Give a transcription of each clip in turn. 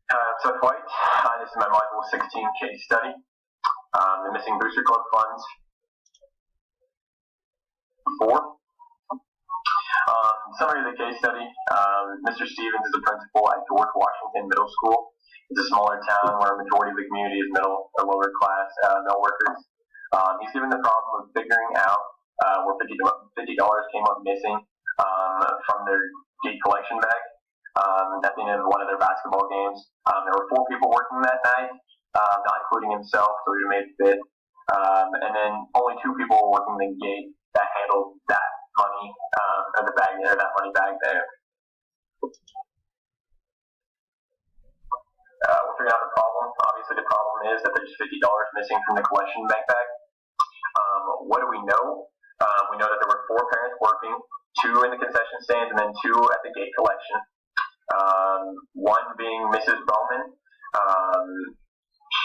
So White, this is my Module 16 case study. The missing booster club funds. 4. Summary of the case study. Mr. Stevens is a principal at George Washington Middle School. It's a smaller town where a majority of the community is middle or lower class mill workers. He's given the problem of figuring out where $50 came up missing from their gate collection bag at the end of one of their basketball games. There were 4 people working that night, not including himself, so he made fit. And then only 2 people were working the gate that handled that money, or the bag there, that money bag there. We'll figure out the problem. Obviously, the problem is that there's $50 missing from the collection bank bag. What do we know? We know that there were 4 parents working, 2 in the concession stands, and then 2 at the gate collection. One being Mrs. Bowman.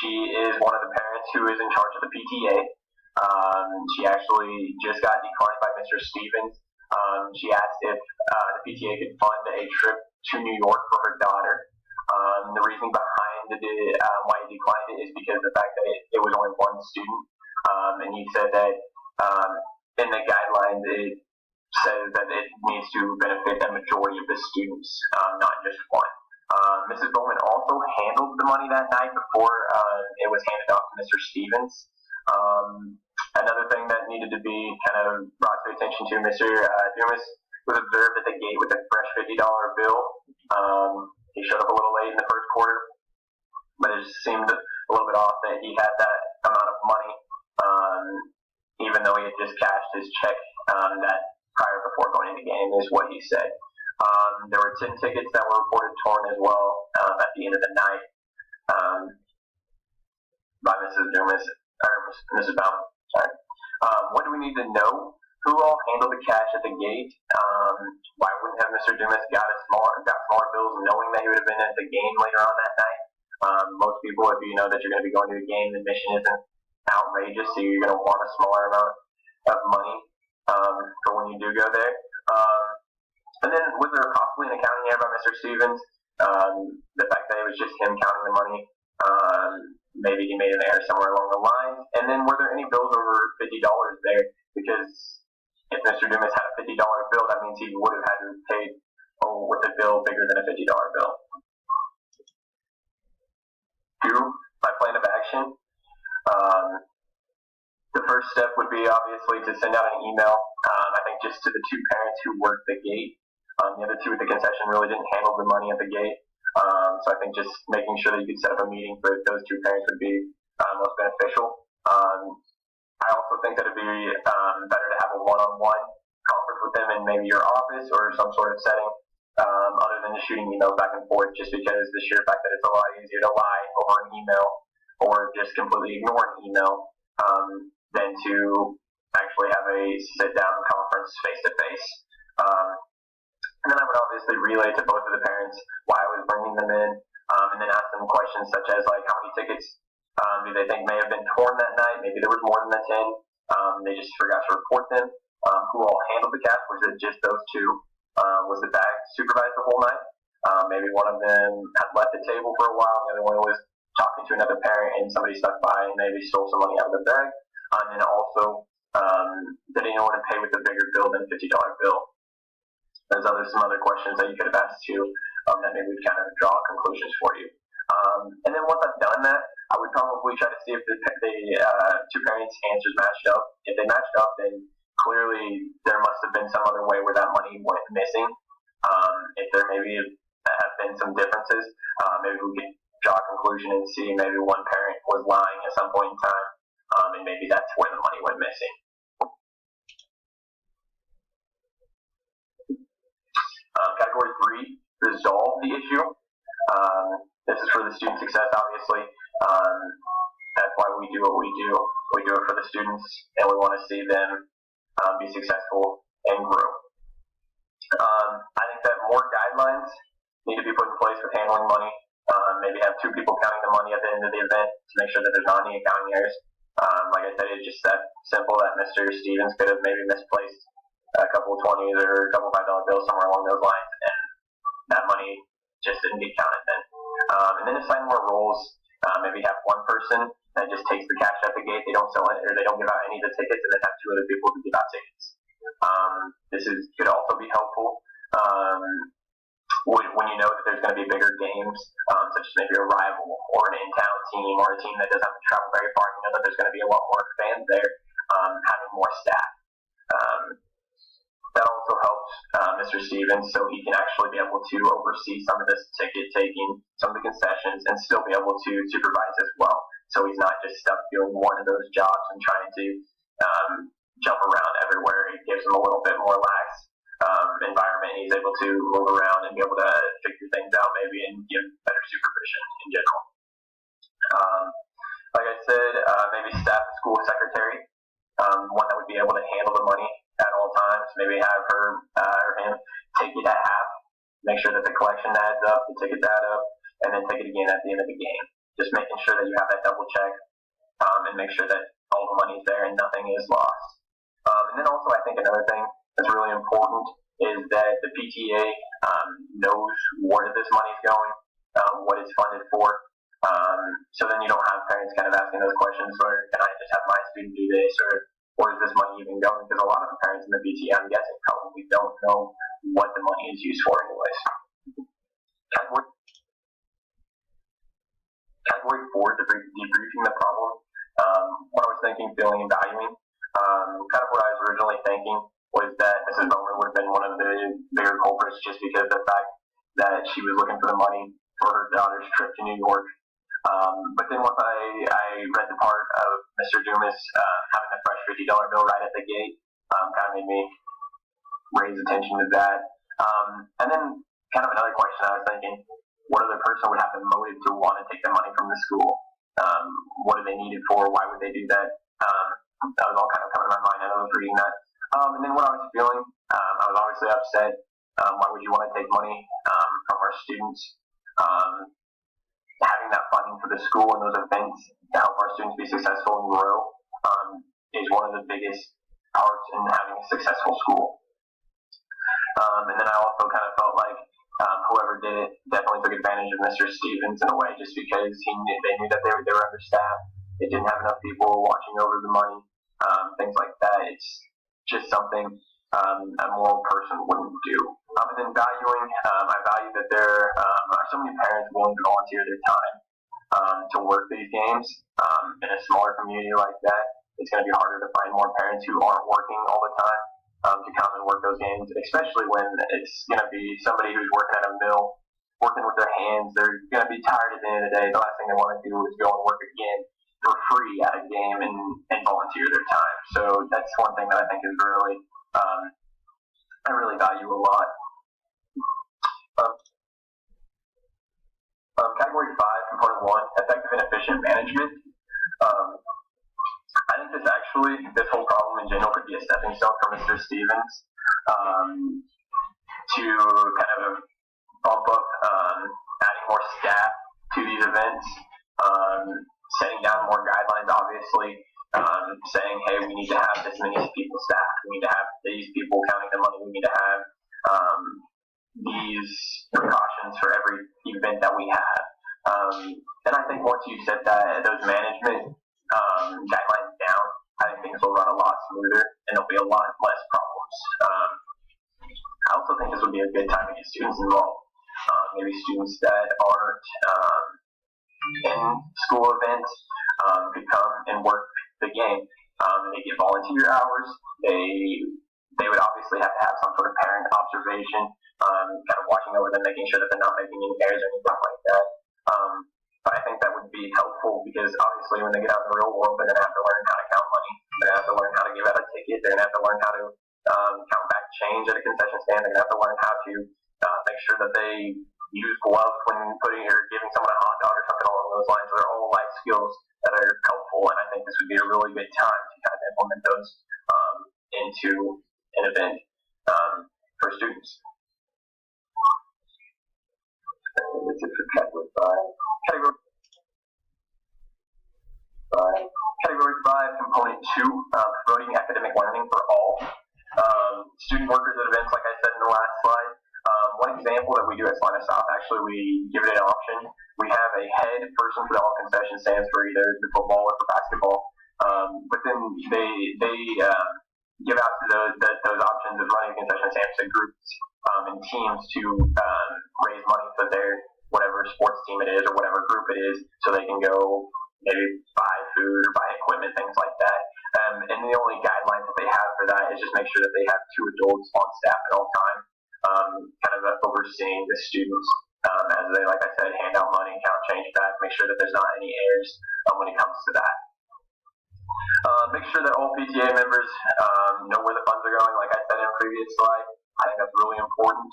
She is one of the parents who is in charge of the PTA. She actually just got declined by Mr. Stevens. She asked if the PTA could fund a trip to New York for her daughter. The reasoning behind why he declined it is because of the fact that it was only 1 student. And he said that in the guidelines it says that it needs to benefit a majority of the students, not just 1. Mrs. Bowman also handled the money that night before it was handed off to Mr. Stevens. Another thing that needed to be kind of brought to attention to, Mr. Dumas was observed at the gate with a fresh $50 bill. He showed up a little late in the first quarter, but it just seemed a little bit off that he had that amount of money, even though he had just cashed his check that prior before going into the game, is what he said. There were 10 tickets that were reported torn as well at the end of the night by Mrs. Dumas, or Mrs. Bowman. Sorry. What do we need to know? Who all handled the cash at the gate? Why wouldn't have Mr. Dumas got smaller bills knowing that he would have been at the game later on that night? Most people, if you know that you're going to be going to a game, the mission isn't outrageous, so you're going to want a smaller amount of money for when you do go there. And then was there possibly an accounting error by Mr. Stevens? The fact that it was just him counting the money. Maybe he made an error somewhere along the line. And then were there any bills over $50 there? Because if Mr. Dumas had a $50 bill, that means he would have had to pay with a bill bigger than a $50 bill. 2, my plan of action. The first step would be obviously to send out an email, I think just to the 2 parents who worked the gate. The other 2 at the concession really didn't handle the money at the gate. So I think just making sure that you could set up a meeting for those 2 parents would be most beneficial. I also think that it'd be better to have a one-on-one conference with them in maybe your office or some sort of setting, other than just shooting emails back and forth, just because the sheer fact that it's a lot easier to lie over an email or just completely ignore an email than to actually have a sit-down conference face-to-face. And then I would obviously relay to both of the parents why I was bringing them in, and then ask them questions such as, like, how many tickets do they think may have been torn that night? Maybe there was more than the 10. They just forgot to report them. Who all handled the cash? Was it just those 2? Was the bag supervised the whole night? Maybe one of them had left the table for a while, the other one was talking to another parent, and somebody stuck by and maybe stole some money out of the bag. And then also, did anyone pay with a bigger bill than a $50 bill? There's some other questions that you could have asked too, that maybe would kind of draw conclusions for you. And then once I've done that, I would probably try to see if the 2 parents' answers matched up. If they matched up, then clearly there must have been some other way where that money went missing. If there maybe have been some differences, maybe we could draw a conclusion and see maybe one parent was lying at some point in time, and maybe that's where the money went missing. Category 3, resolve the issue. This is for the student success, obviously. That's why we do what we do. We do it for the students, and we want to see them be successful and grow. I think that more guidelines need to be put in place with handling money. Maybe have 2 people counting the money at the end of the event to make sure that there's not any accounting errors. Like I said, it's just that simple that Mr. Stevens could have maybe misplaced a couple of 20s or a couple of $5 bills somewhere along those lines, and that money just didn't get counted then. And then assign more roles. Maybe have one person that just takes the cash at the gate. They don't sell it or they don't give out any of the tickets, and then have two other people who give out tickets. Could also be helpful. When you know that there's going to be bigger games, such as maybe a rival or an in-town team or a team that doesn't have to travel very far, you know that there's going to be a lot more fans there, having more staff. That also helps Mr. Stevens, so he can actually be able to oversee some of this ticket taking, some of the concessions, and still be able to supervise as well. So he's not just stuck doing one of those jobs and trying to jump around everywhere. It gives him a little bit more lax environment. He's able to move around and be able to figure things out maybe and give better supervision in general. Like I said, maybe staff school secretary, one that would be able to handle the money at all times. Maybe have her or him take it at half, make sure that the collection adds up, the tickets add up, and then take it again at the end of the game. Just making sure that you have that double check and make sure that all the money's there and nothing is lost. And then also I think another thing that's really important is that the PTA knows where this money's going, what it's funded for. So then you don't have parents kind of asking those questions, or can I just have my student do this, or where is this money even going? Because a lot of the parents in the PTA, I'm guessing, probably don't know what the money is used for anyways. Category 4, debriefing the problem. What I was thinking, feeling, and valuing. Kind of what I was originally thinking was that Mrs. Bowman would have been one of the bigger culprits just because of the fact that she was looking for the money for her daughter's trip to New York. But then once I read the part of Mr. Dumas having the fresh $50 bill right at the gate, kind of made me raise attention to that. And then kind of another question I was thinking, what other person would have the motive to want to take the money from the school? What do they need it for? Why would they do that? That was all kind of coming to my mind as I was reading that. And then what I was feeling, I was obviously upset. Why would you want to take money from our students? Having that funding for the school and those events to help our students be successful and grow is one of the biggest parts in having a successful school. And then I also kind of felt like whoever did it definitely took advantage of Mr. Stevens in a way, just because they knew that they were understaffed. They didn't have enough people watching over the money, things like that. It's just something a moral person wouldn't do. And then valuing, I value that there are so many parents willing to volunteer their time to work these games. In a smaller community like that, it's going to be harder to find more parents who aren't working all the time to come and work those games, especially when it's going to be somebody who's working at a mill, working with their hands. They're going to be tired at the end of the day. The last thing they want to do is go and work again for free at a game and volunteer their time. So that's one thing that I think is really I really value a lot. Category 5, component 1, effective and efficient management. I think this whole problem in general could be a stepping stone for Mr. Stevens to kind of bump up adding more staff to these events, setting down more guidelines, obviously, saying, hey, we need to have this many people staffed, we need to have these people counting the money, we need to have these precautions for every event that we have. And I think once you set those management guidelines down, I think things will run a lot smoother and there'll be a lot less problems. I also think this would be a good time to get students involved. Maybe students that aren't in school events could come and work the game. They get volunteer hours. They would obviously have to have some sort of parent observation, kind of watching over them, making sure that they're not making any errors or anything like that. But I think that would be helpful because obviously when they get out in the real world, they're going to have to learn how to count money. They're going to have to learn how to give out a ticket. They're going to have to learn how to count back change at a concession stand. They're going to have to learn how to make sure that they use gloves when putting or giving someone a hot dog or something along those lines. They're all life skills that are helpful, and I think this would be a really good time to kind of implement those into an event for students. That's it for category 5. Category 5, component 2, promoting academic learning for all. Student workers at events, like I said in the last slide. One example that we do at Salina South, actually, we give it an option. We person for the all concession stands for either the football or for basketball. But then they give out to those options of running concession stands to groups and teams to raise money for their whatever sports team it is or whatever group it is, so they can go maybe buy food or buy equipment, things like that. And the only guidelines that they have for that is just make sure that they have 2 adults on staff at all time, kind of overseeing the students as they, like I said, hand out money, count change back, make sure that there's not any errors when it comes to that. Make sure that all PTA members know where the funds are going, like I said in a previous slide. I think that's really important.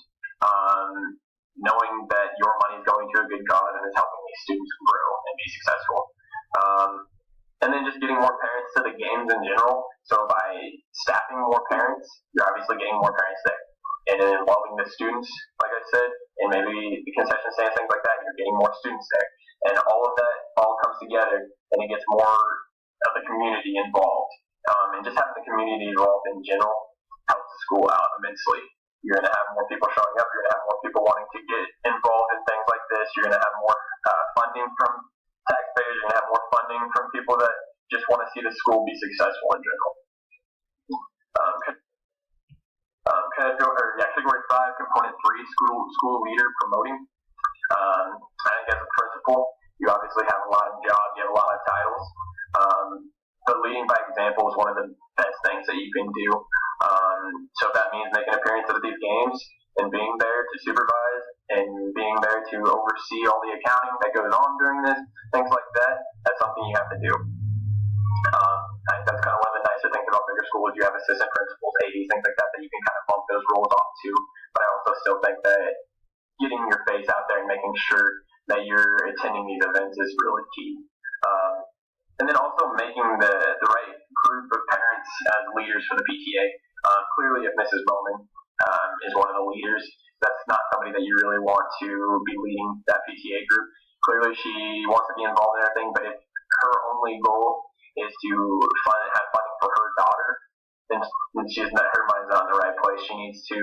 Knowing that your money is going to a good cause and is helping these students grow and be successful. And then just getting more parents to the games in general. So by staffing more parents, you're obviously getting more parents there. And then involving the students, like I said, and maybe the concession stands, things like that, you're getting more students there. And all of that all comes together, and it gets more of the community involved. And just having the community involved in general helps the school out immensely. You're going to have more people showing up. You're going to have more people wanting to get involved in things like this. You're going to have more funding from taxpayers. You're going to have more funding from people that just want to see the school be successful in general. Category 5, component 3, school leader promoting. I think as a principal, you obviously have a lot of jobs. You have a lot of titles. But leading by example is one of the best things that you can do. So if that means making appearances at these games and being there to supervise and being there to oversee all the accounting that goes on during this, things like that, that's something you have to do. I think that's kind of one of the nicer things about bigger schools. You have assistant principals, ADs, things like that you can kind of bump those roles off to. But I also still think that getting your face out there and making sure that you're attending these events is really key. And then also making the right group of parents as leaders for the PTA. Clearly, if Mrs. Bowman is one of the leaders, that's not somebody that you really want to be leading that PTA group. Clearly, she wants to be involved in everything, but if her only goal is to have funding for her daughter, then her mind's not in the right place. She needs to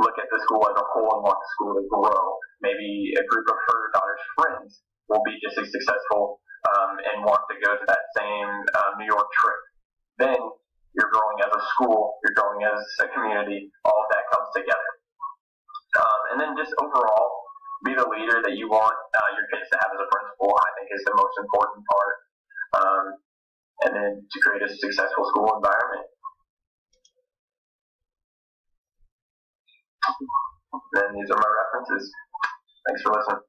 look at the school as a whole and want the school to grow. Maybe a group of her daughter's friends will be just as successful and want to go to that same New York trip. Then you're growing as a school, you're growing as a community, all of that comes together. And then just overall, be the leader that you want your kids to have as a principal, I think is the most important part. And then to create a successful school environment. And these are my references. Thanks for listening.